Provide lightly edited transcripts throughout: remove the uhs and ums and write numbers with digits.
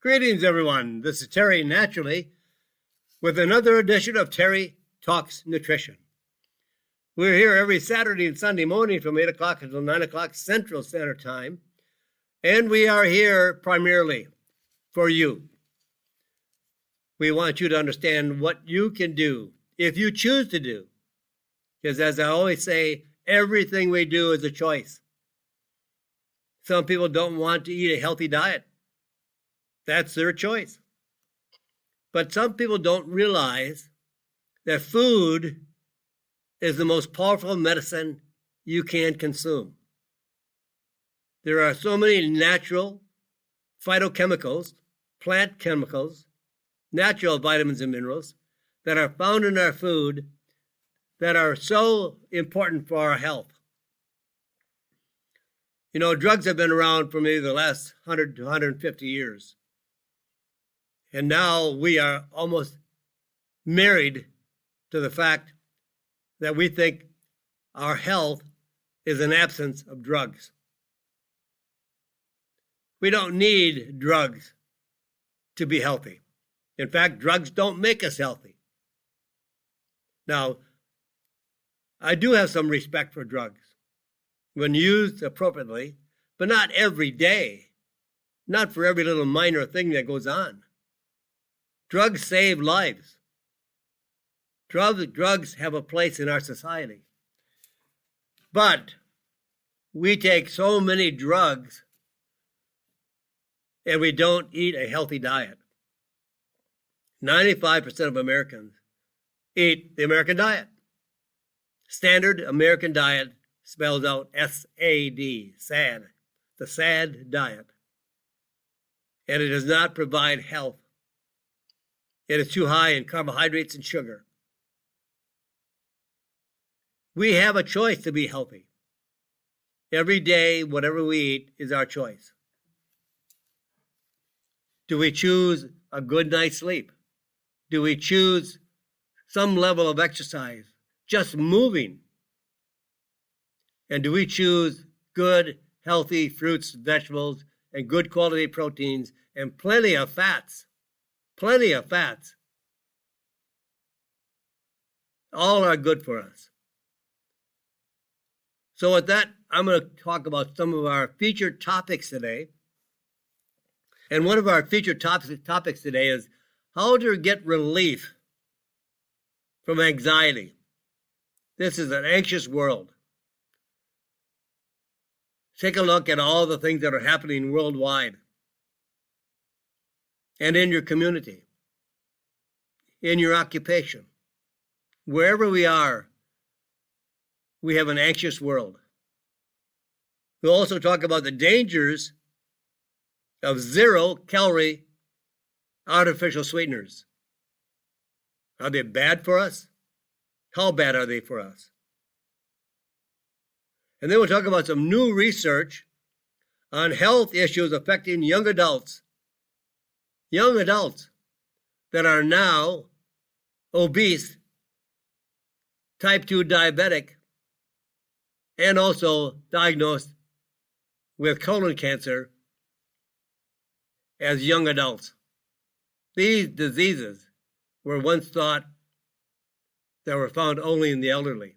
Greetings, everyone. This is Terry Naturally with another edition of Terry Talks Nutrition. We're here every Saturday and Sunday morning from 8 o'clock until 9 o'clock Central Standard Time, and we are here primarily for you. We want you to understand what you can do if you choose to do, because as I always say, everything we do is a choice. Some people don't want to eat a healthy diet. That's their choice. But some people don't realize that food is the most powerful medicine you can consume. There are so many natural phytochemicals, plant chemicals, natural vitamins and minerals that are found in our food that are so important for our health. You know, drugs have been around for maybe the last 100 to 150 years. And now we are almost married to the fact that we think our health is an absence of drugs. We don't need drugs to be healthy. In fact, drugs don't make us healthy. Now, I do have some respect for drugs when used appropriately, but not every day, not for every little minor thing that goes on. Drugs save lives. Drugs have a place in our society. But we take so many drugs and we don't eat a healthy diet. 95% of Americans eat the American diet. Standard American diet spells out SAD, SAD, the SAD diet. And it does not provide health. It is too high in carbohydrates and sugar. We have a choice to be healthy. Every day, whatever we eat is our choice. Do we choose a good night's sleep? Do we choose some level of exercise, just moving? And do we choose good, healthy fruits, vegetables, and good quality proteins, and plenty of fats? Plenty of fats. All are good for us. So with that, I'm going to talk about some of our featured topics today. And one of our featured topics today is how to get relief from anxiety. This is an anxious world. Take a look at all the things that are happening worldwide and in your community, in your occupation. Wherever we are, we have an anxious world. We'll also talk about the dangers of zero-calorie artificial sweeteners. Are they bad for us? How bad are they for us? And then we'll talk about some new research on health issues affecting young adults that are now obese, type 2 diabetic, and also diagnosed with colon cancer as young adults. These diseases were once thought that were found only in the elderly.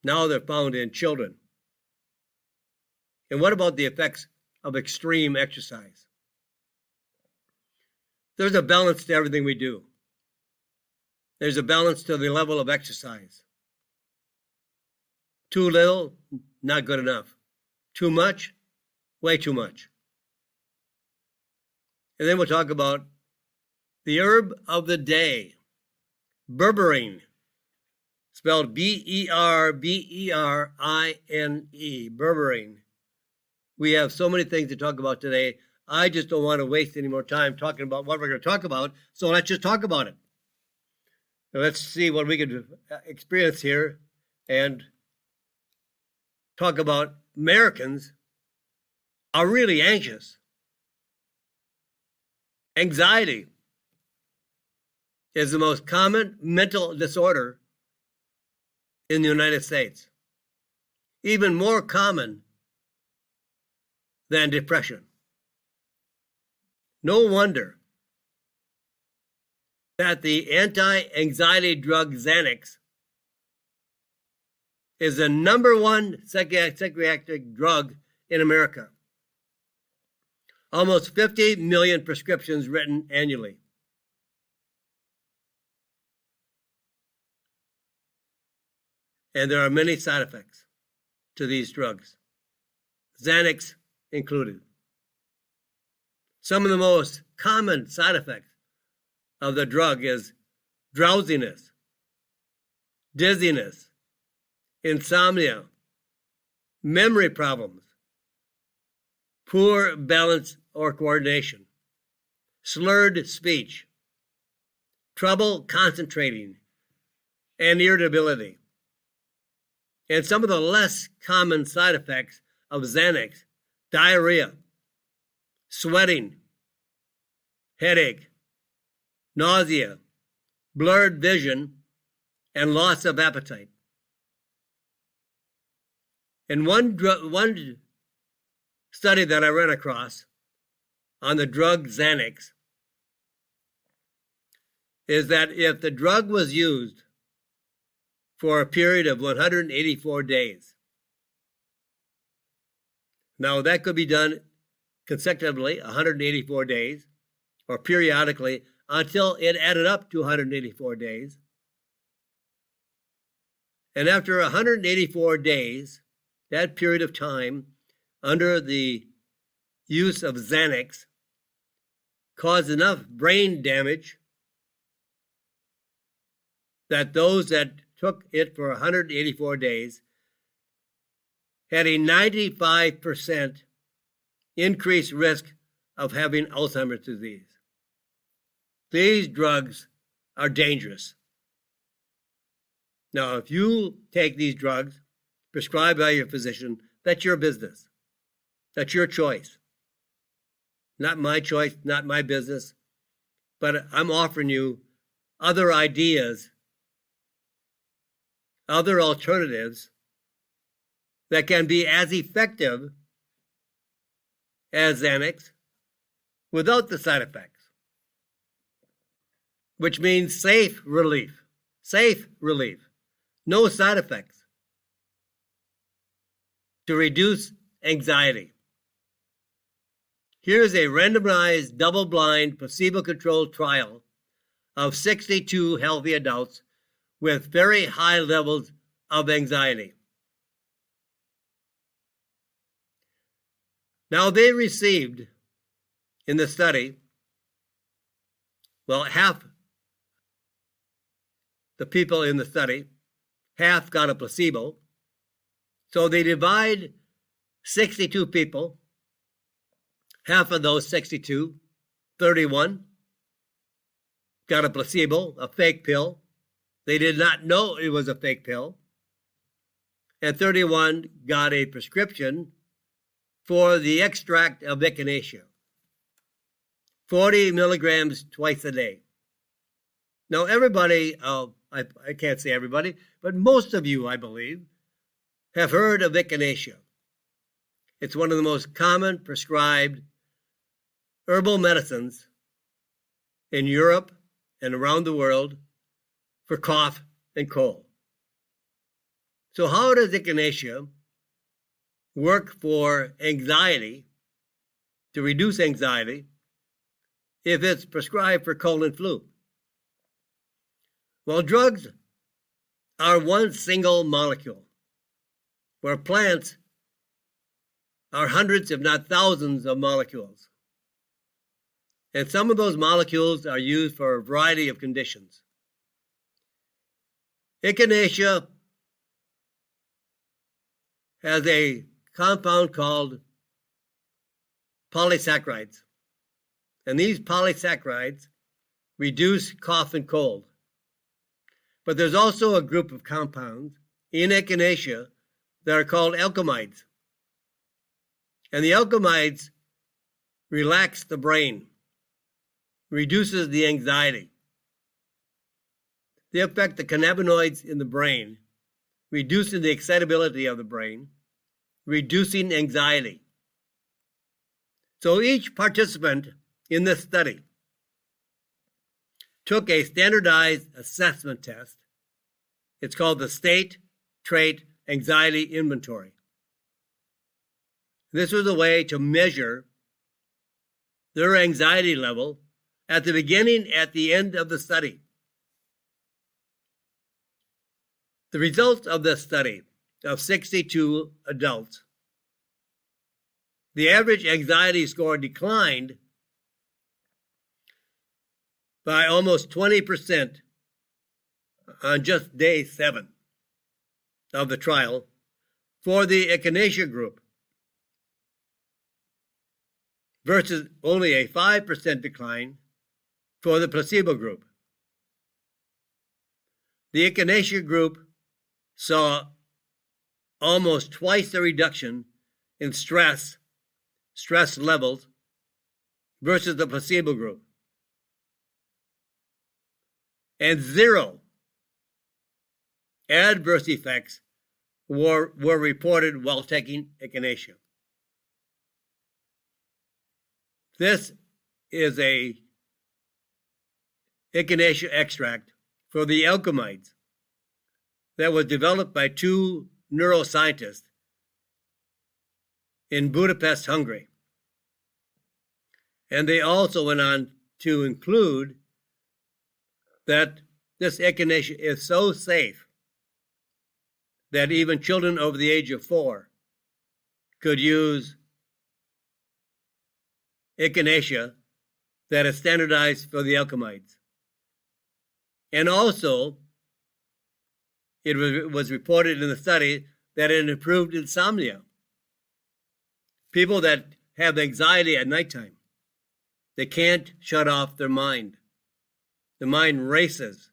Now they're found in children. And what about the effects of extreme exercise? There's a balance to everything we do. There's a balance to the level of exercise. Too little, not good enough. Too much, way too much. And then we'll talk about the herb of the day, berberine, spelled B-E-R-B-E-R-I-N-E, berberine. We have so many things to talk about today. I just don't want to waste any more time talking about what we're going to talk about, so let's just talk about it. Now let's see what we can experience here and talk about Americans are really anxious. Anxiety is the most common mental disorder in the United States, even more common than depression. No wonder that the anti-anxiety drug Xanax is the #1 psychiatric drug in America. Almost 50 million prescriptions written annually. And there are many side effects to these drugs, Xanax included. Some of the most common side effects of the drug is drowsiness, dizziness, insomnia, memory problems, poor balance or coordination, slurred speech, trouble concentrating, and irritability. And some of the less common side effects of Xanax: diarrhea, sweating, headache, nausea, blurred vision, and loss of appetite. In one study that I ran across on the drug Xanax is that if the drug was used for a period of 184 days, now that could be done consecutively, 184 days, or periodically until it added up to 184 days. And after 184 days, that period of time under the use of Xanax caused enough brain damage that those that took it for 184 days had a 95% increased risk of having Alzheimer's disease. These drugs are dangerous. Now, if you take these drugs prescribed by your physician, that's your business. That's your choice. Not my choice, not my business. But I'm offering you other ideas, other alternatives that can be as effective as Xanax without the side effects, which means safe relief, no side effects, to reduce anxiety. Here's a randomized, double-blind, placebo-controlled trial of 62 healthy adults with very high levels of anxiety. Now, they received in the study, well, half the people in the study, half got a placebo. So they divide 62 people. Half of those 62, 31, got a placebo, a fake pill. They did not know it was a fake pill. And 31 got a prescription for the extract of echinacea, 40 milligrams twice a day. Now, everybody, I can't say everybody, but most of you, I believe, have heard of echinacea. It's one of the most common prescribed herbal medicines in Europe and around the world for cough and cold. So how does echinacea work for anxiety, to reduce anxiety, if it's prescribed for cold and flu? Well, drugs are one single molecule, where plants are hundreds, if not thousands, of molecules. And some of those molecules are used for a variety of conditions. Echinacea has a compound called polysaccharides. And these polysaccharides reduce cough and cold. But there's also a group of compounds in echinacea that are called alkamides. And the alkamides relax the brain, reduces the anxiety. They affect the cannabinoids in the brain, reducing the excitability of the brain, reducing anxiety. So each participant in this study took a standardized assessment test. It's called the State Trait Anxiety Inventory. This was a way to measure their anxiety level at the beginning, at the end of the study. The results of this study of 62 adults, the average anxiety score declined by almost 20% on just day 7 of the trial for the echinacea group, versus only a 5% decline for the placebo group. The echinacea group saw almost twice the reduction in stress levels versus the placebo group, and 0 adverse effects were reported while taking echinacea. This is a echinacea extract for the alkamides that was developed by 2 neuroscientists in Budapest, Hungary. And they also went on to include that this echinacea is so safe that even children over the age of 4 could use echinacea that is standardized for the alkamides. And also, it was reported in the study that it improved insomnia. People that have anxiety at nighttime, they can't shut off their mind. The mind races,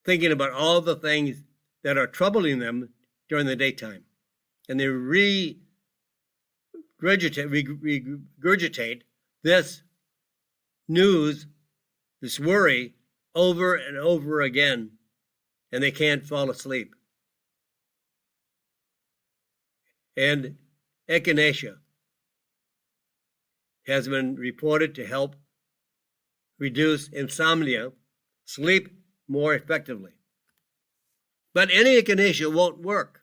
thinking about all the things that are troubling them during the daytime. And they regurgitate this news, this worry, over and over again, and they can't fall asleep. And echinacea has been reported to help reduce insomnia, sleep more effectively. But any echinacea won't work.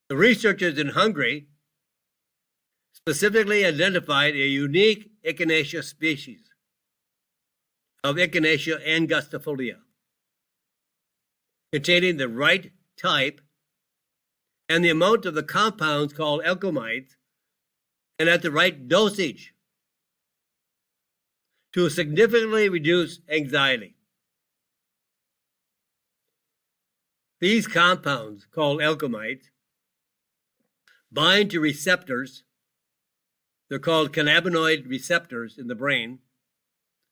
The researchers in Hungary specifically identified a unique echinacea species of Echinacea angustifolia, containing the right type and the amount of the compounds called alkamides, and at the right dosage to significantly reduce anxiety. These compounds, called alkamides, bind to receptors. They're called cannabinoid receptors in the brain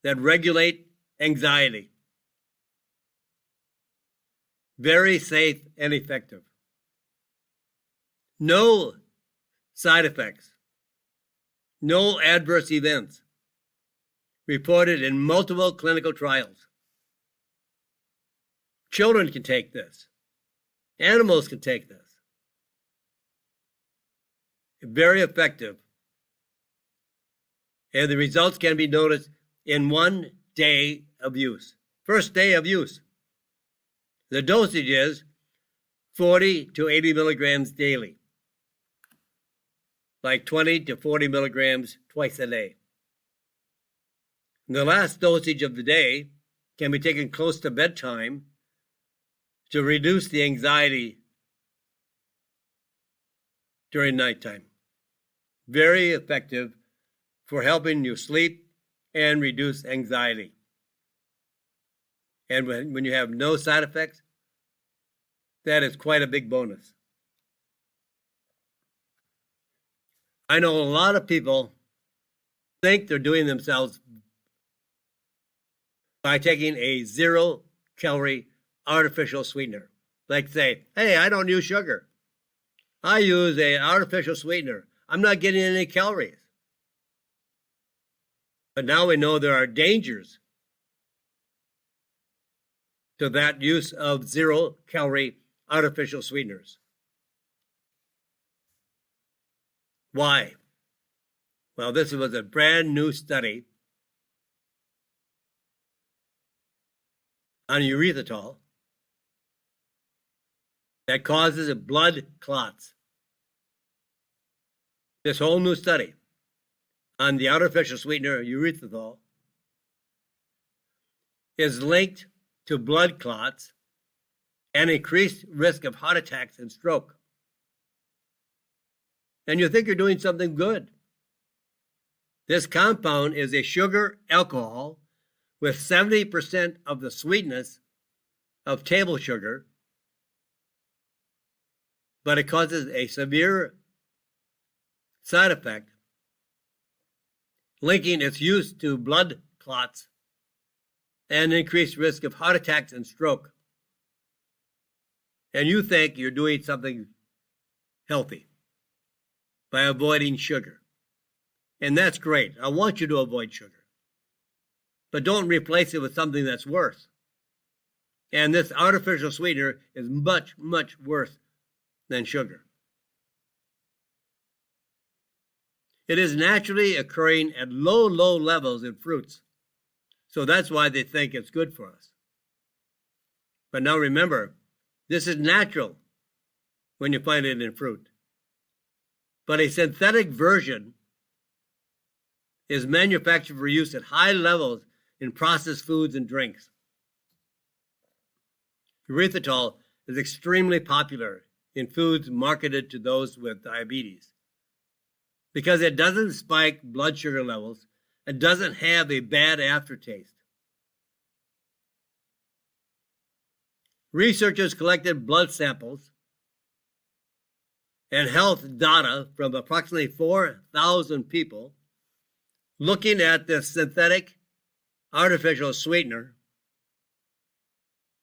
that regulate anxiety. Very safe and effective. No side effects, no adverse events reported in multiple clinical trials. Children can take this. Animals can take this. Very effective. And the results can be noticed in 1 day of use. First day of use. The dosage is 40 to 80 milligrams daily, like 20 to 40 milligrams twice a day. And the last dosage of the day can be taken close to bedtime to reduce the anxiety during nighttime. Very effective for helping you sleep and reduce anxiety. And when you have no side effects, that is quite a big bonus. I know a lot of people think they're doing themselves by taking a 0-calorie artificial sweetener. Like say, hey, I don't use sugar. I use an artificial sweetener. I'm not getting any calories. But now we know there are dangers to that use of 0-calorie artificial sweeteners. Why? Well, this was a brand new study on erythritol that causes blood clots. This whole new study on the artificial sweetener erythritol is linked to blood clots and increased risk of heart attacks and stroke. And you think you're doing something good. This compound is a sugar alcohol with 70% of the sweetness of table sugar, but it causes a severe side effect, linking its use to blood clots and increased risk of heart attacks and stroke. And you think you're doing something healthy by avoiding sugar. And that's great. I want you to avoid sugar. But don't replace it with something that's worse. And this artificial sweetener is much, much worse than sugar. It is naturally occurring at low levels in fruits. So that's why they think it's good for us. But now remember, this is natural when you find it in fruit. But a synthetic version is manufactured for use at high levels in processed foods and drinks. Erythritol is extremely popular in foods marketed to those with diabetes because it doesn't spike blood sugar levels and doesn't have a bad aftertaste. Researchers collected blood samples and health data from approximately 4,000 people looking at this synthetic artificial sweetener,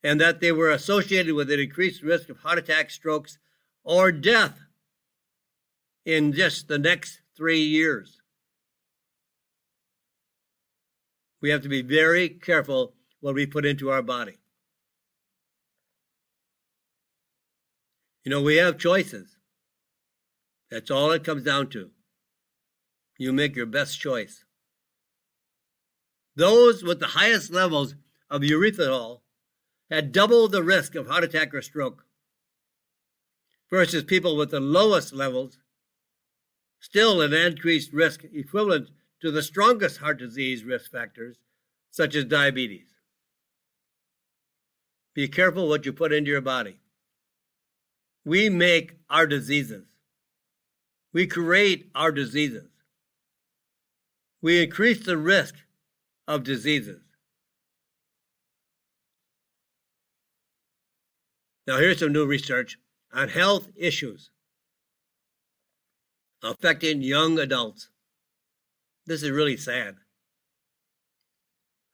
and that they were associated with an increased risk of heart attacks, strokes, or death in just the next 3 years. We have to be very careful what we put into our body. You know, we have choices. That's all it comes down to. You make your best choice. Those with the highest levels of erythritol had double the risk of heart attack or stroke, versus people with the lowest levels, still an increased risk equivalent to the strongest heart disease risk factors, such as diabetes. Be careful what you put into your body. We make our diseases. We create our diseases. We increase the risk of diseases. Now, here's some new research on health issues affecting young adults. This is really sad.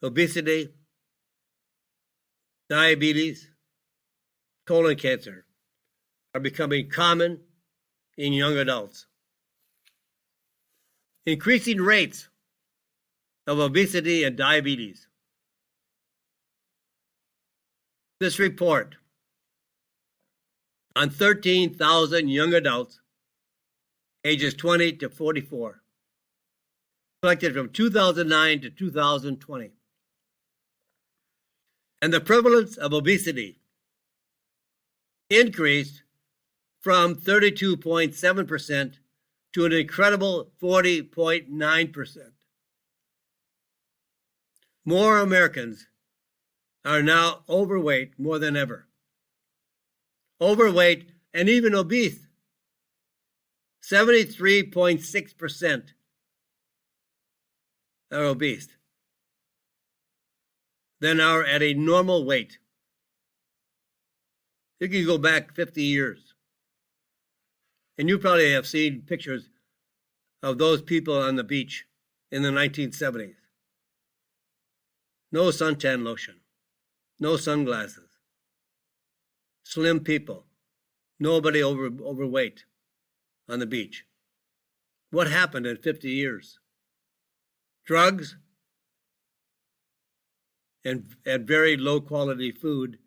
Obesity, diabetes, colon cancer are becoming common in young adults. Increasing rates of obesity and diabetes. This report on 13,000 young adults ages 20 to 44, collected from 2009 to 2020. And the prevalence of obesity increased from 32.7% to an incredible 40.9%. More Americans are now overweight more than ever. Overweight and even obese. 73.6% are obese. Then are at a normal weight. You can go back 50 years. And you probably have seen pictures of those people on the beach in the 1970s. No suntan lotion, no sunglasses, slim people, nobody overweight on the beach. What happened in 50 years? Drugs and very low quality food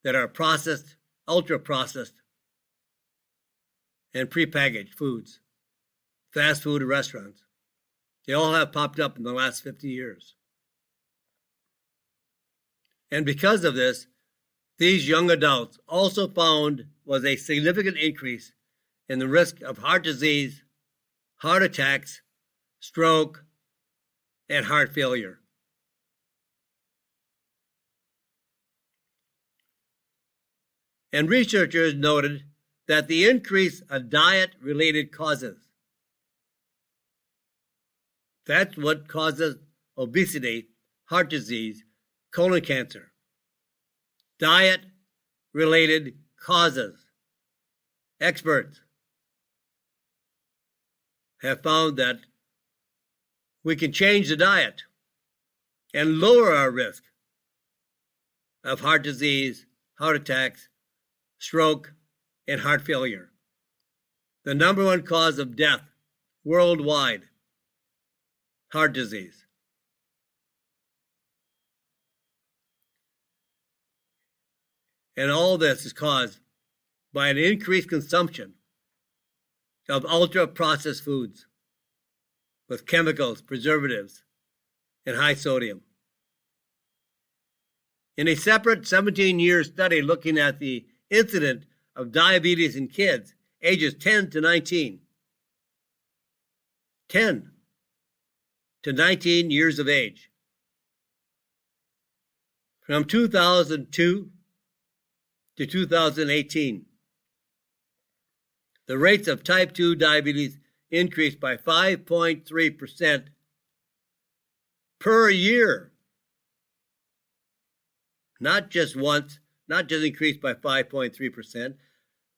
that are processed, ultra processed, and prepackaged foods, fast food restaurants. They all have popped up in the last 50 years. And because of this, these young adults also found was a significant increase in the risk of heart disease, heart attacks, stroke, and heart failure. And researchers noted that the increase of diet-related causes, that's what causes obesity, heart disease, colon cancer. Diet-related causes. Experts have found that we can change the diet and lower our risk of heart disease, heart attacks, stroke, and heart failure. The number one cause of death worldwide, heart disease. And all this is caused by an increased consumption of ultra-processed foods with chemicals, preservatives, and high sodium. In a separate 17-year study looking at the incidence of diabetes in kids ages 10 to 19, 10 to 19 years of age, from 2002 to 2018, the rates of type 2 diabetes increased by 5.3% per year. Not just once, not just increased by 5.3%,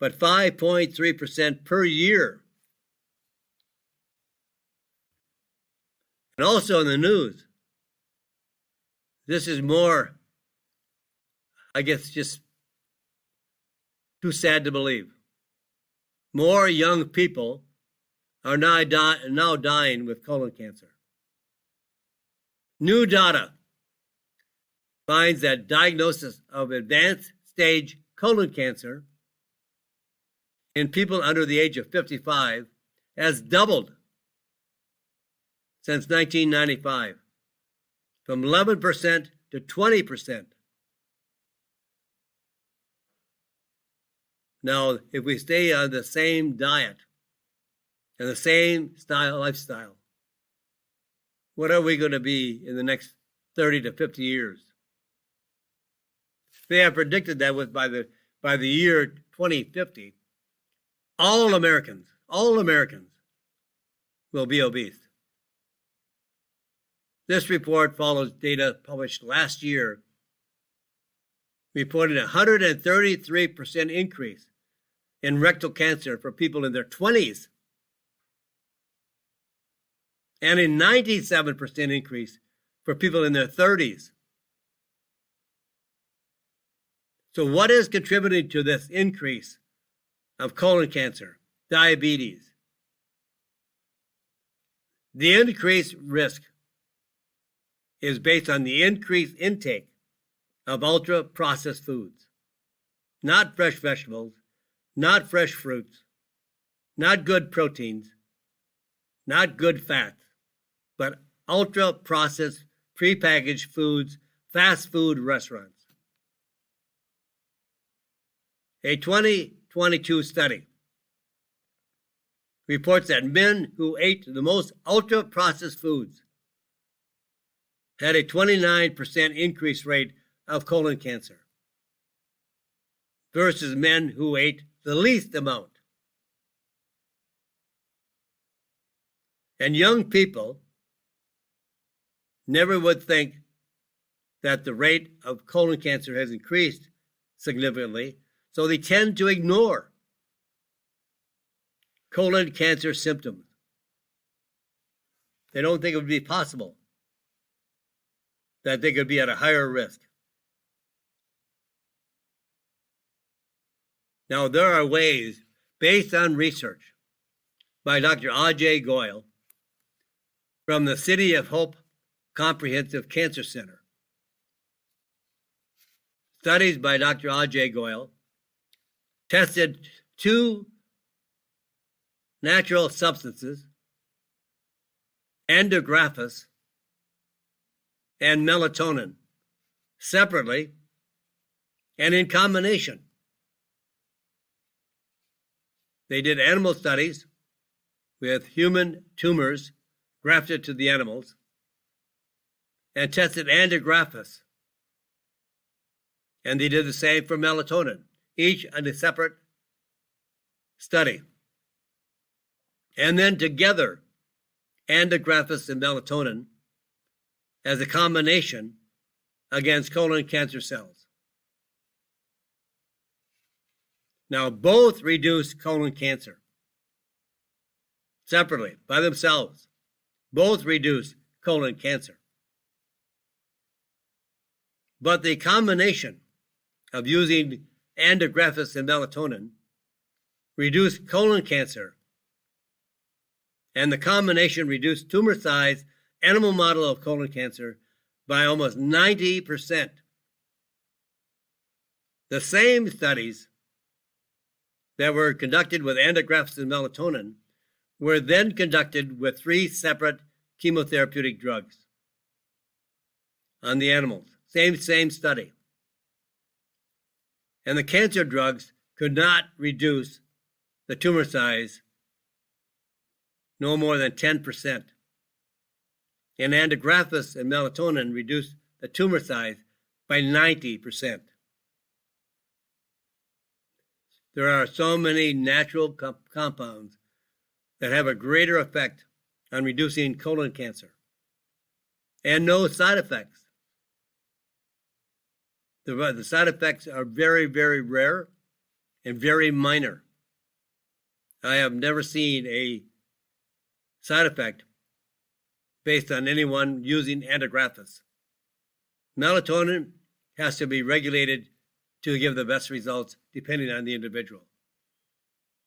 but 5.3% per year. And also in the news, this is more, I guess, just too sad to believe. More young people are now dying with colon cancer. New data finds that diagnosis of advanced stage colon cancer in people under the age of 55 has doubled since 1995, from 11% to 20%. Now, if we stay on the same diet and the same lifestyle, what are we going to be in the next 30 to 50 years? They have predicted that by the year 2050, all Americans will be obese. This report follows data published last year, reporting a 133% increase in rectal cancer for people in their 20s, and a 97% increase for people in their 30s. So what is contributing to this increase of colon cancer, diabetes? The increased risk is based on the increased intake of ultra-processed foods, not fresh vegetables, not fresh fruits, not good proteins, not good fats, but ultra-processed, prepackaged foods, fast food restaurants. A 2022 study reports that men who ate the most ultra-processed foods had a 29% increase rate of colon cancer versus men who ate the least amount. And young people never would think that the rate of colon cancer has increased significantly, so they tend to ignore colon cancer symptoms. They don't think it would be possible that they could be at a higher risk. Now, there are ways, based on research by Dr. Ajay Goyal from the City of Hope Comprehensive Cancer Center. Studies by Dr. Ajay Goyal tested 2 natural substances andrographis, and melatonin separately and in combination. They did animal studies with human tumors grafted to the animals and tested andrographis. And they did the same for melatonin, each on a separate study. And then together, andrographis and melatonin as a combination against colon cancer cells. Now, both reduce colon cancer separately, by themselves. Both reduce colon cancer. But the combination of using andrographis and melatonin reduced colon cancer, and the combination reduced tumor size, animal model of colon cancer, by almost 90%. The same studies that were conducted with andrographis and melatonin were then conducted with 3 separate chemotherapeutic drugs on the animals. Same study. And the cancer drugs could not reduce the tumor size no more than 10%. And andrographis and melatonin reduced the tumor size by 90%. There are so many natural compounds that have a greater effect on reducing colon cancer and no side effects. The side effects are very, very rare and very minor. I have never seen a side effect based on anyone using andrographis. Melatonin has to be regulated to give the best results depending on the individual.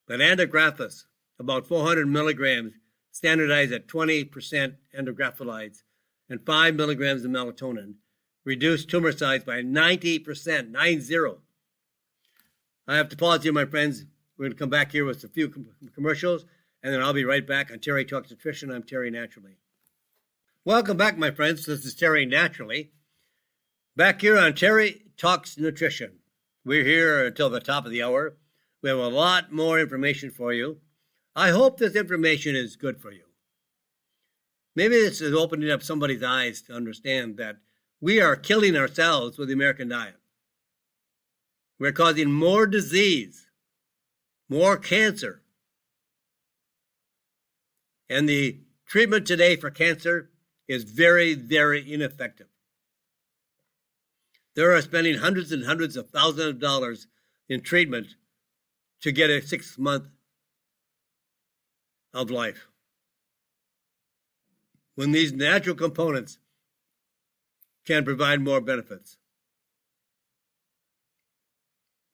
But andrographis, about 400 milligrams, standardized at 20% andrographolides and 5 milligrams of melatonin, reduced tumor size by 90%, 90. I have to pause here, my friends. We're going to come back here with a few commercials, and then I'll be right back on Terry Talks Nutrition. I'm Terry Naturally. Welcome back, my friends. This is Terry Naturally. Back here on Terry Talks Nutrition. We're here until the top of the hour. We have a lot more information for you. I hope this information is good for you. Maybe this is opening up somebody's eyes to understand that we are killing ourselves with the American diet. We're causing more disease, more cancer. And the treatment today for cancer is very, very ineffective. They are spending hundreds and hundreds of thousands of dollars in treatment to get a 6 month of life, when these natural components can provide more benefits.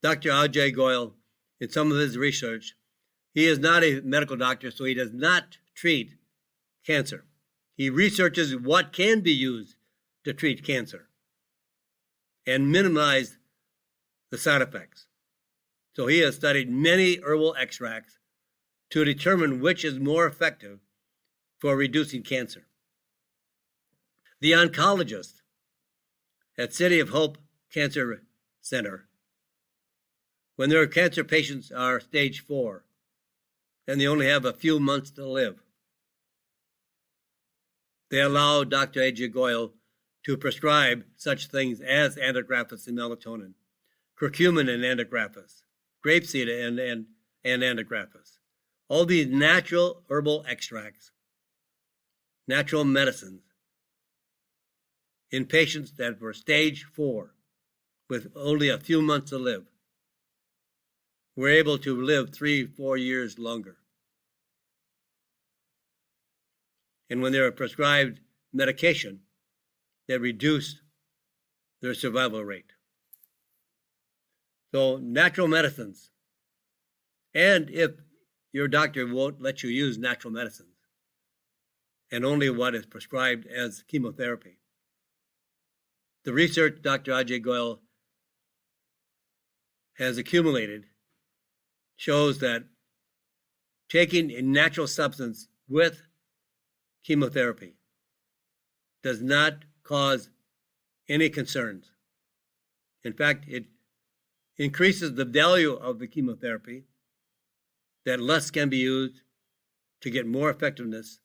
Dr. Ajay Goel, in some of his research, he is not a medical doctor, so he does not treat cancer. He researches what can be used to treat cancer and minimize the side effects. So he has studied many herbal extracts to determine which is more effective for reducing cancer. The oncologist at City of Hope Cancer Center, when their cancer patients are stage 4 and they only have a few months to live, they allow Dr. Ajay Goel to prescribe such things as andrographis and melatonin, curcumin and andrographis, grapeseed and andrographis. All these natural herbal extracts, natural medicines, in patients that were stage 4 with only a few months to live, were able to live 3-4 years longer. And when they were prescribed medication, that reduced their survival rate. So natural medicines, and if your doctor won't let you use natural medicines, and only what is prescribed as chemotherapy. The research Dr. Ajay Goel has accumulated shows that taking a natural substance with chemotherapy. Does not cause any concerns. In fact, it increases the value of the chemotherapy, that less can be used to get more effectiveness,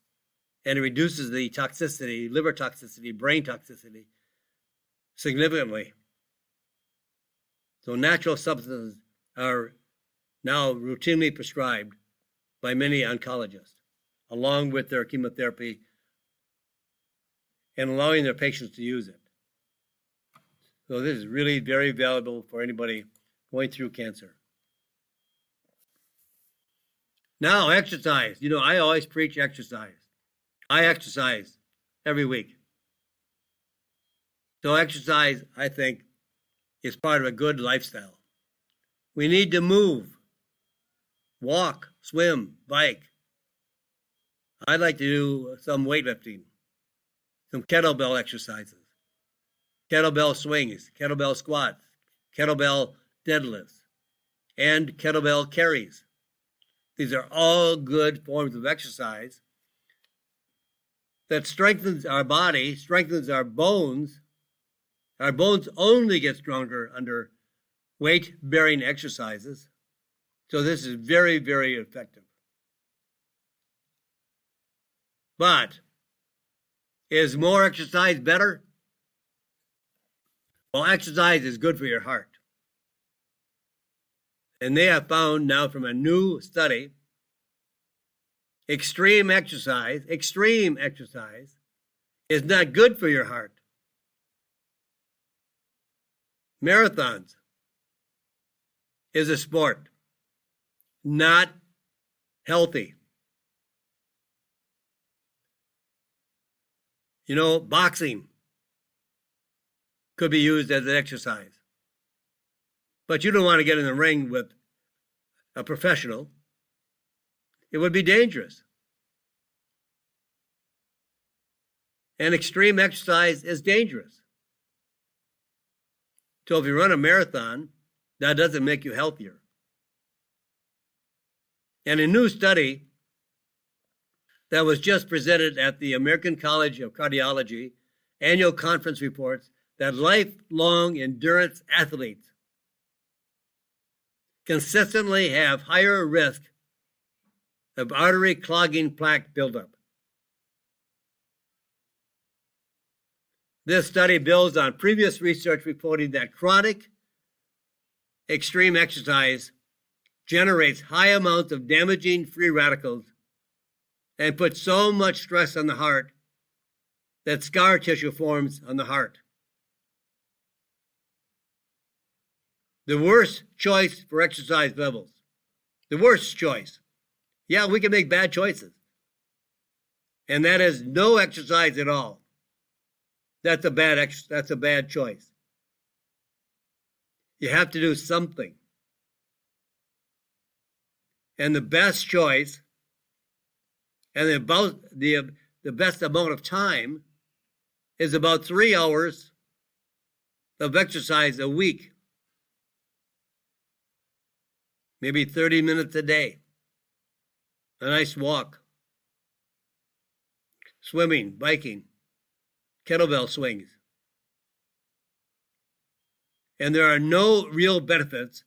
and it reduces the toxicity, liver toxicity, brain toxicity, significantly. So natural substances are now routinely prescribed by many oncologists, along with their chemotherapy, and allowing their patients to use it. So this is really very valuable for anybody going through cancer. Now, exercise. You know, I always preach exercise. I exercise every week. So exercise, I think, is part of a good lifestyle. We need to move, walk, swim, bike. I'd like to do some weightlifting, some kettlebell exercises, kettlebell swings, kettlebell squats, kettlebell deadlifts, and kettlebell carries. These are all good forms of exercise that strengthens our body, strengthens our bones. Our bones only get stronger under weight-bearing exercises. So this is very, very effective. But is more exercise better? Well, exercise is good for your heart. And they have found now from a new study, extreme exercise is not good for your heart. Marathons is a sport, not healthy. You know, boxing could be used as an exercise. But you don't want to get in the ring with a professional. It would be dangerous. And extreme exercise is dangerous. So if you run a marathon, that doesn't make you healthier. And a new study that was just presented at the American College of Cardiology annual conference reports that lifelong endurance athletes consistently have higher risk of artery clogging plaque buildup. This study builds on previous research reporting that chronic extreme exercise generates high amounts of damaging free radicals and puts so much stress on the heart that scar tissue forms on the heart. The worst choice for exercise levels. The worst choice. Yeah, we can make bad choices. And that is no exercise at all. That's a bad choice. You have to do something. And the best choice and the best amount of time is about 3 hours of exercise a week. Maybe 30 minutes a day. A nice walk. Swimming, biking, kettlebell swings. And there are no real benefits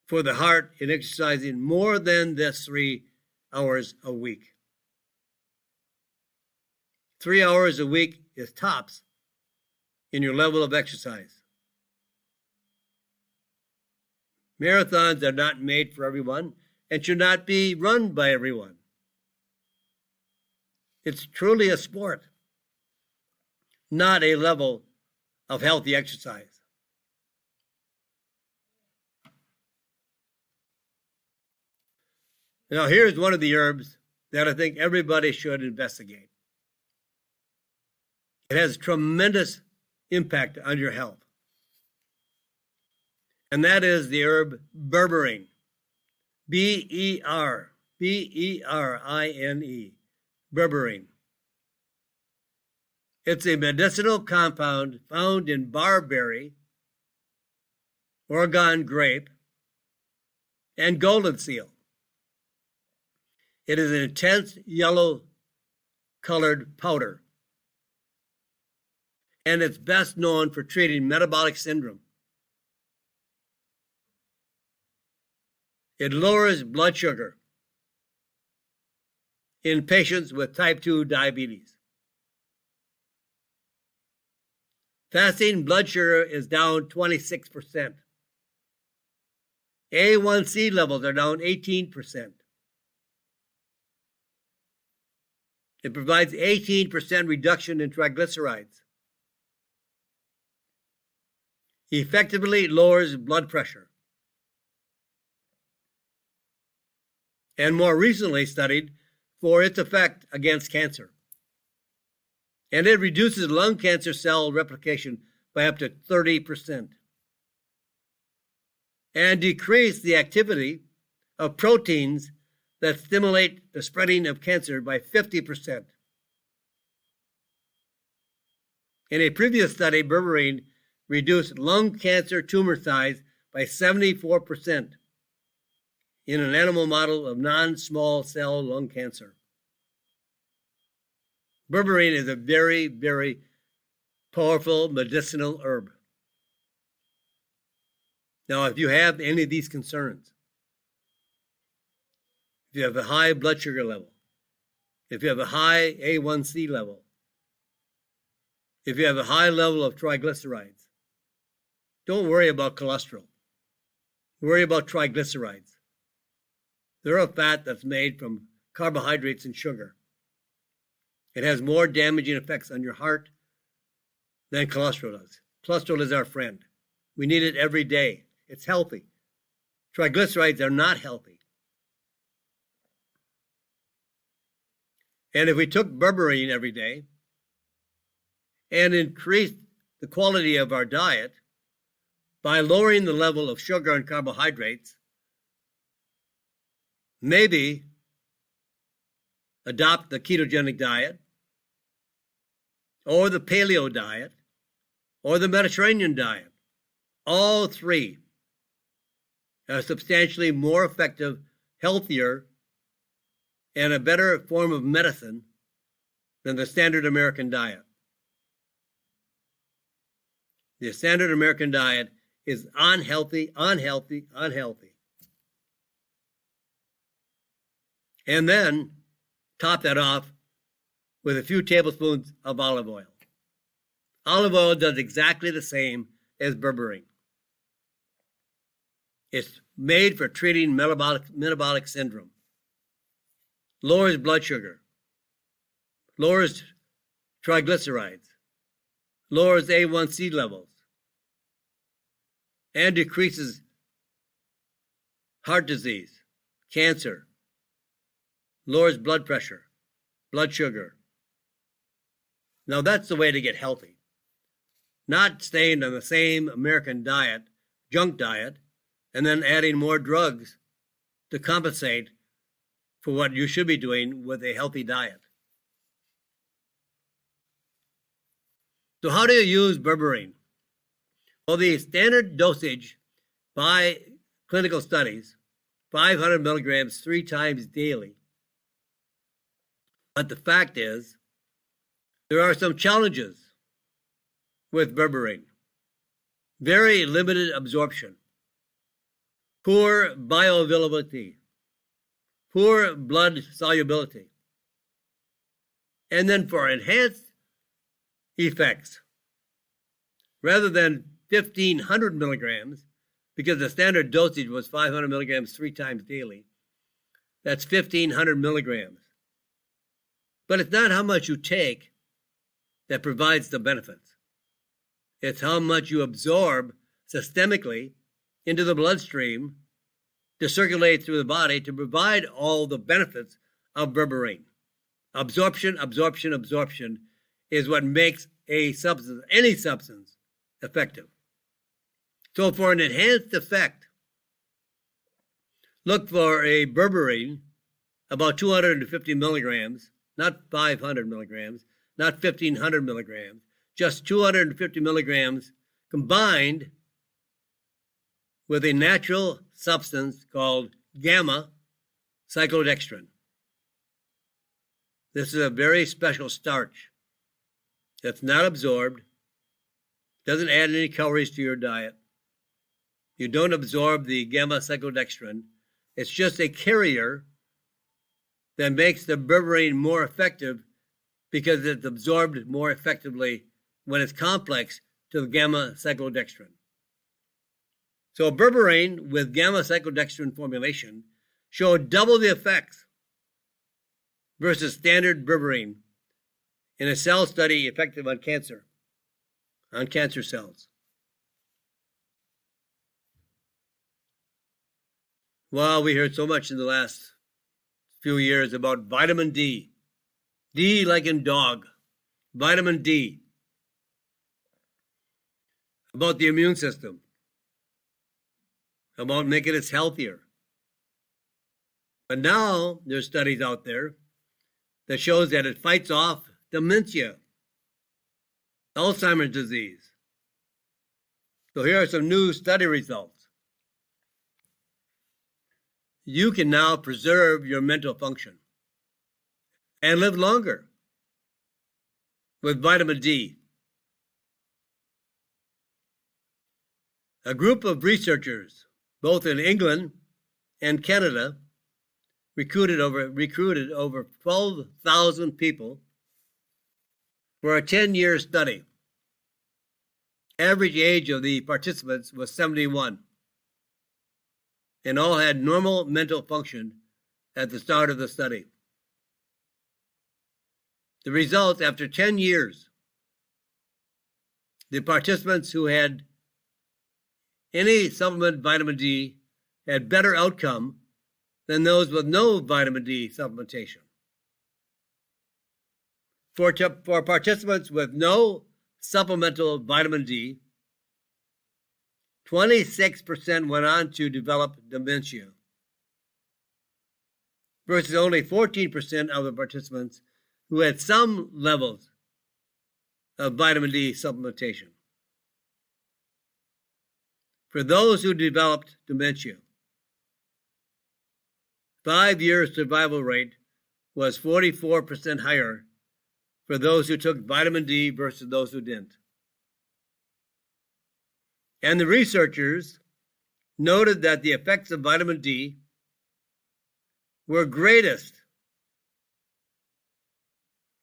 for the heart in exercising more than this 3 hours a week. 3 hours a week is tops in your level of exercise. Marathons are not made for everyone and should not be run by everyone. It's truly a sport, not a level of healthy exercise. Now, here's one of the herbs that I think everybody should investigate. It has tremendous impact on your health. And that is the herb berberine. B-E-R-B-E-R-I-N-E. Berberine. It's a medicinal compound found in barberry, Oregon grape, and golden seal. It is an intense yellow colored powder. And it's best known for treating metabolic syndrome. It lowers blood sugar in patients with type 2 diabetes. Fasting blood sugar is down 26%. A1C levels are down 18%. It provides 18% reduction in triglycerides. Effectively lowers blood pressure. And more recently studied for its effect against cancer. And it reduces lung cancer cell replication by up to 30%. And decrease the activity of proteins that stimulate the spreading of cancer by 50%. In a previous study, berberine reduced lung cancer tumor size by 74% in an animal model of non-small cell lung cancer. Berberine is a very, very powerful medicinal herb. Now, if you have any of these concerns, if you have a high blood sugar level, if you have a high A1C level, if you have a high level of triglycerides, don't worry about cholesterol. Worry about triglycerides. They're a fat that's made from carbohydrates and sugar. It has more damaging effects on your heart than cholesterol does. Cholesterol is our friend. We need it every day. It's healthy. Triglycerides are not healthy. And if we took berberine every day and increased the quality of our diet by lowering the level of sugar and carbohydrates, maybe adopt the ketogenic diet or the paleo diet or the Mediterranean diet. All three are substantially more effective, healthier, and a better form of medicine than the standard American diet. The standard American diet is unhealthy. And then top that off with a few tablespoons of olive oil. Olive oil does exactly the same as berberine. It's made for treating metabolic syndrome. Lowers blood sugar, lowers triglycerides, lowers A1C levels, and decreases heart disease, cancer, lowers blood pressure, blood sugar. Now that's the way to get healthy. Not staying on the same American diet, junk diet, and then adding more drugs to compensate for what you should be doing with a healthy diet. So how do you use berberine? Well, the standard dosage by clinical studies, 500 milligrams 3 times daily. But the fact is, there are some challenges with berberine. Very limited absorption, poor bioavailability, poor blood solubility. And then for enhanced effects, rather than 1,500 milligrams, because the standard dosage was 500 milligrams 3 times daily, that's 1,500 milligrams. But it's not how much you take that provides the benefits. It's how much you absorb systemically into the bloodstream to circulate through the body to provide all the benefits of berberine. Absorption is what makes a substance, any substance, effective. So for an enhanced effect, look for a berberine about 250 milligrams, not 500 milligrams, not 1,500 milligrams, just 250 milligrams combined with a natural substance called gamma cyclodextrin. This is a very special starch that's not absorbed, doesn't add any calories to your diet. You don't absorb the gamma-cyclodextrin. It's just a carrier that makes the berberine more effective because it's absorbed more effectively when it's complex to the gamma-cyclodextrin. So berberine with gamma-cyclodextrin formulation showed double the effects versus standard berberine in a cell study effective on cancer cells. Well, we heard so much in the last few years about vitamin D. D like in dog. Vitamin D. About the immune system. About making us healthier. But now there's studies out there that shows that it fights off dementia, Alzheimer's disease. So here are some new study results. You can now preserve your mental function and live longer with vitamin D. A group of researchers, both in England and Canada, recruited over 12,000 people for a 10-year study. Average age of the participants was 71, and all had normal mental function at the start of the study. The results, after 10 years, the participants who had any supplement vitamin D had better outcome than those with no vitamin D supplementation. For participants with no supplemental vitamin D, 26% went on to develop dementia, versus only 14% of the participants who had some levels of vitamin D supplementation. For those who developed dementia, 5-year survival rate was 44% higher for those who took vitamin D versus those who didn't. And the researchers noted that the effects of vitamin D were greatest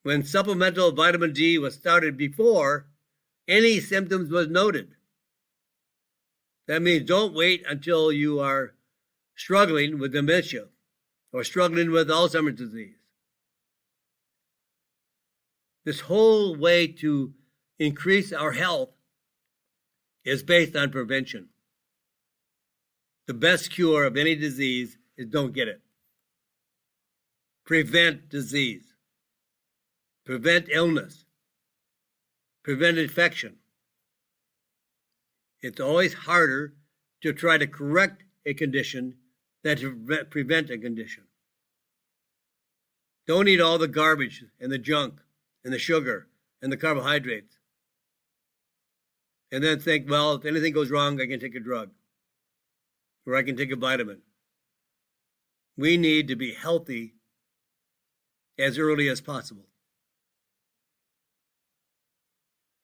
when supplemental vitamin D was started before any symptoms was noted. That means don't wait until you are struggling with dementia or struggling with Alzheimer's disease. This whole way to increase our health is based on prevention. The best cure of any disease is don't get it. Prevent disease. Prevent illness. Prevent infection. It's always harder to try to correct a condition than to prevent a condition. Don't eat all the garbage and the junk and the sugar and the carbohydrates. And then think, well, if anything goes wrong, I can take a drug or I can take a vitamin. We need to be healthy as early as possible.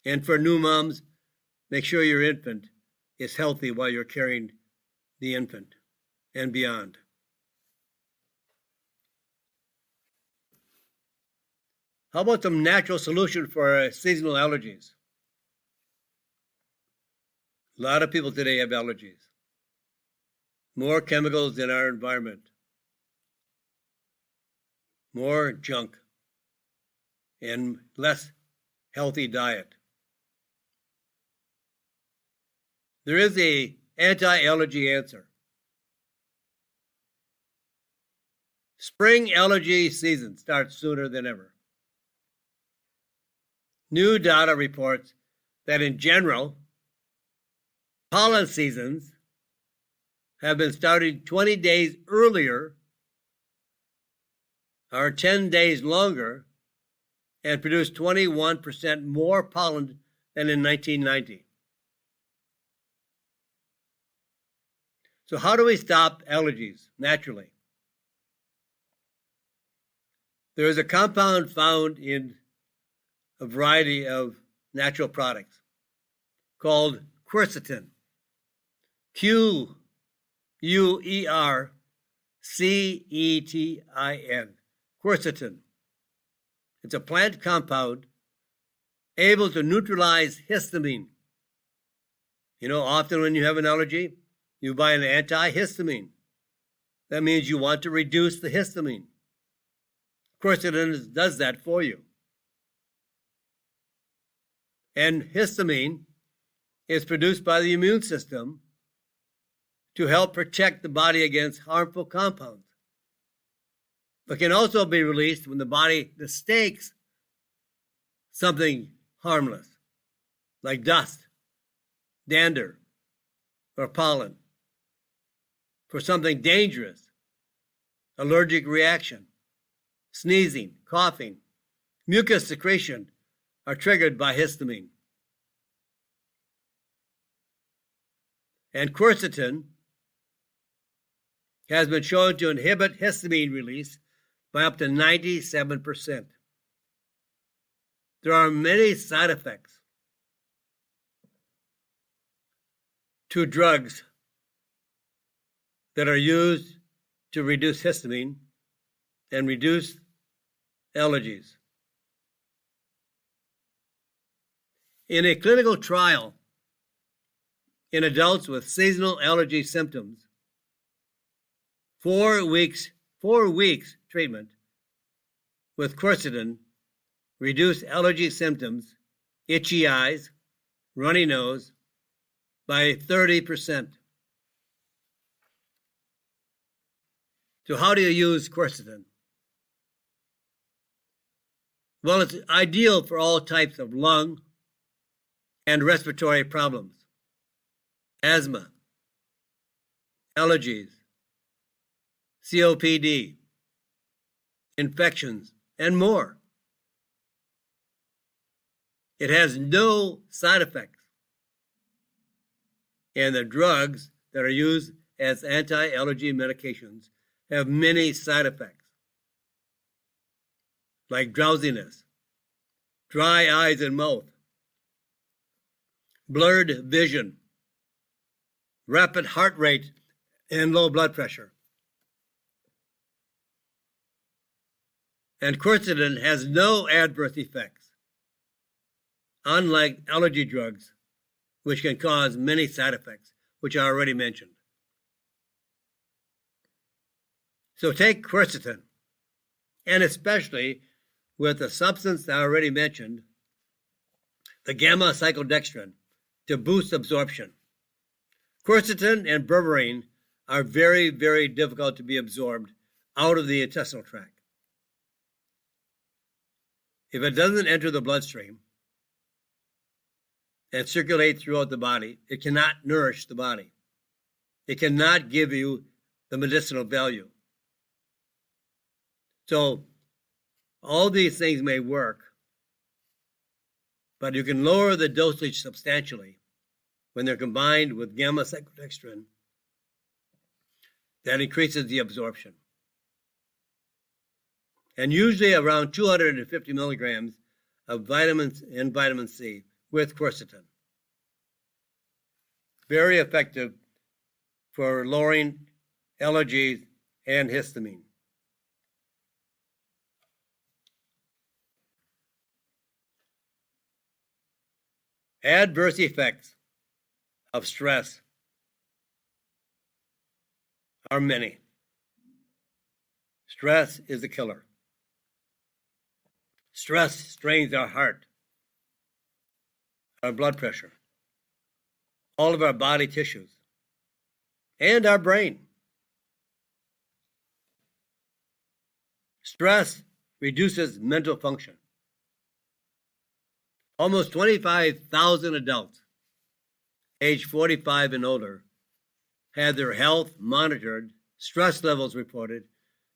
And for new moms, make sure your infant is healthy while you're carrying the infant and beyond. How about some natural solution for seasonal allergies? A lot of people today have allergies. More chemicals in our environment. More junk. And less healthy diet. There is an anti-allergy answer. Spring allergy season starts sooner than ever. New data reports that in general, pollen seasons have been starting 20 days earlier or 10 days longer and produce 21% more pollen than in 1990. So how do we stop allergies naturally? There is a compound found in a variety of natural products called quercetin. Quercetin. Quercetin. It's a plant compound able to neutralize histamine. You know, often when you have an allergy, you buy an antihistamine. That means you want to reduce the histamine. Quercetin does that for you. And histamine is produced by the immune system to help protect the body against harmful compounds, but can also be released when the body mistakes something harmless, like dust, dander, or pollen, for something dangerous, allergic reaction, sneezing, coughing, mucus secretion are triggered by histamine. And quercetin has been shown to inhibit histamine release by up to 97%. There are many side effects to drugs that are used to reduce histamine and reduce allergies. In a clinical trial in adults with seasonal allergy symptoms, 4 weeks treatment with quercetin reduced allergy symptoms, itchy eyes, runny nose, by 30%. So how do you use quercetin? Well, it's ideal for all types of lung and respiratory problems, asthma, allergies, COPD, infections, and more. It has no side effects. And the drugs that are used as anti-allergy medications have many side effects, like drowsiness, dry eyes and mouth, blurred vision, rapid heart rate, and low blood pressure. And quercetin has no adverse effects, unlike allergy drugs, which can cause many side effects, which I already mentioned. So take quercetin, and especially with the substance I already mentioned, the gamma cyclodextrin, to boost absorption. Quercetin and berberine are very, very difficult to be absorbed out of the intestinal tract. If it doesn't enter the bloodstream and circulate throughout the body, it cannot nourish the body. It cannot give you the medicinal value. So all these things may work, but you can lower the dosage substantially when they're combined with gamma cyclodextrin. That increases the absorption. And usually around 250 milligrams of vitamins and vitamin C with quercetin. Very effective for lowering allergies and histamine. Adverse effects of stress are many. Stress is a killer. Stress strains our heart, our blood pressure, all of our body tissues, and our brain. Stress reduces mental function. Almost 25,000 adults age 45 and older had their health monitored, stress levels reported,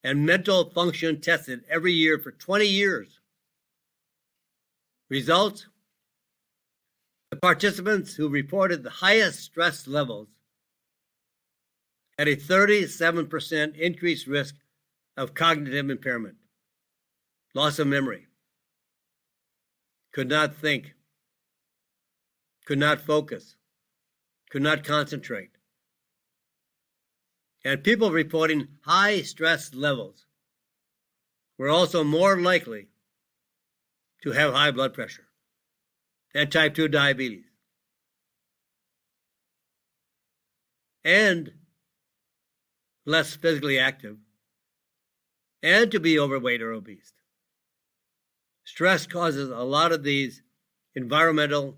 and mental function tested every year for 20 years. Results? The participants who reported the highest stress levels had a 37% increased risk of cognitive impairment. loss of memory, could not think, could not focus, could not concentrate. And people reporting high stress levels were also more likely to have high blood pressure and type 2 diabetes, and less physically active, and to be overweight or obese. Stress causes a lot of these environmental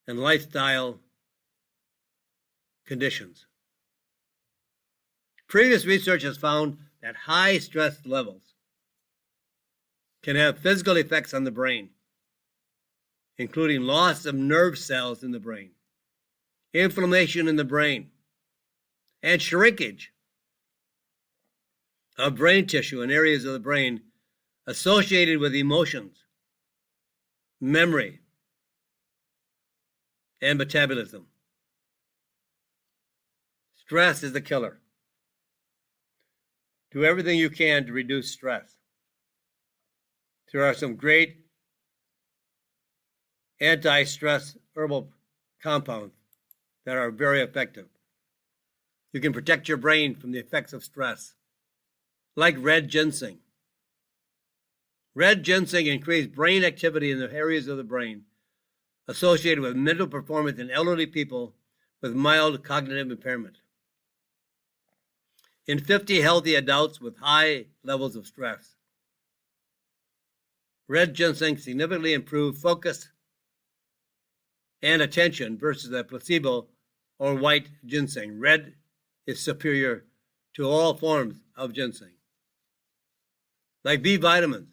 and lifestyle conditions. Previous research has found that high stress levels can have physical effects on the brain, including loss of nerve cells in the brain, inflammation in the brain, and shrinkage of brain tissue in areas of the brain associated with emotions, memory, and metabolism. Stress is the killer. Do everything you can to reduce stress. There are some great anti-stress herbal compounds that are very effective. You can protect your brain from the effects of stress, like red ginseng. Red ginseng increases brain activity in the areas of the brain associated with mental performance in elderly people with mild cognitive impairment. In 50 healthy adults with high levels of stress, red ginseng significantly improved focus and attention versus a placebo or white ginseng. Red is superior to all forms of ginseng. Like B vitamins,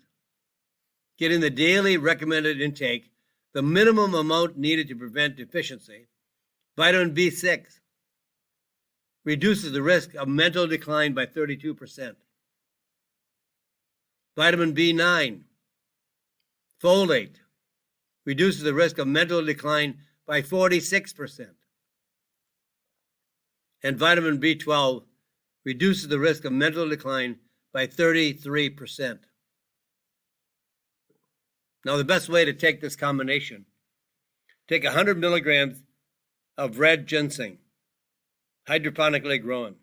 getting the daily recommended intake, the minimum amount needed to prevent deficiency, vitamin B6 reduces the risk of mental decline by 32%. Vitamin B9, folate, reduces the risk of mental decline by 46%. And vitamin B12 reduces the risk of mental decline by 33%. Now, the best way to take this combination, take 100 milligrams of red ginseng, hydroponically grown,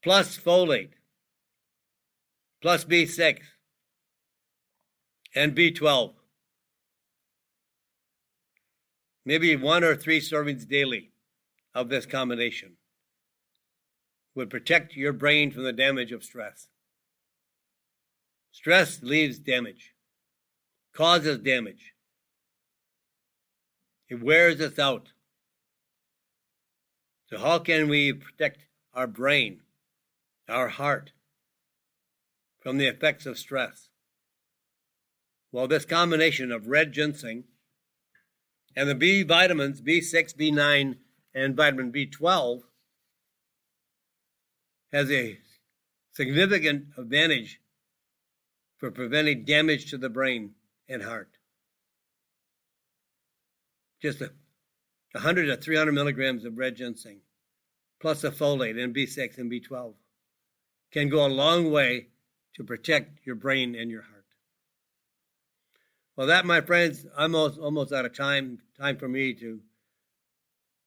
plus folate, plus B6, and B12. Maybe 1 or 3 servings daily of this combination would protect your brain from the damage of stress. Stress leaves damage, causes damage. It wears us out. So how can we protect our brain, our heart, from the effects of stress? Well, this combination of red ginseng and the B vitamins, B6, B9, and vitamin B12 has a significant advantage for preventing damage to the brain and heart. Just 100 to 300 milligrams of red ginseng, plus a folate and B6 and B12, can go a long way to protect your brain and your heart. Well, that, my friends, I'm almost out of time. Time for me to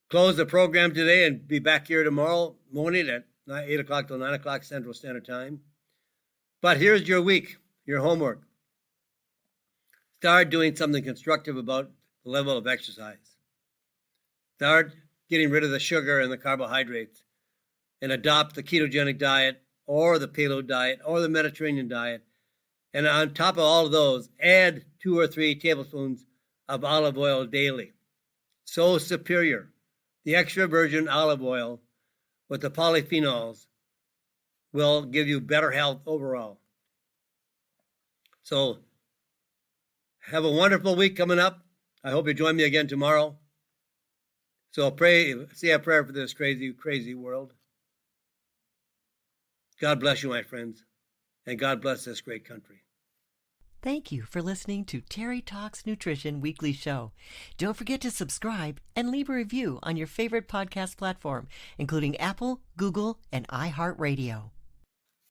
close the program today and be back here tomorrow morning at 8 o'clock till 9 o'clock Central Standard Time. But here's your week, your homework. Start doing something constructive about the level of exercise. Start getting rid of the sugar and the carbohydrates and adopt the ketogenic diet or the paleo diet or the Mediterranean diet. And on top of all of those, add 2 or 3 tablespoons of olive oil daily. So superior. The extra virgin olive oil with the polyphenols will give you better health overall. So have a wonderful week coming up. I hope you join me again tomorrow. So say a prayer for this crazy, crazy world. God bless you, my friends, and God bless this great country. Thank you for listening to Terry Talks Nutrition Weekly Show. Don't forget to subscribe and leave a review on your favorite podcast platform, including Apple, Google, and iHeartRadio.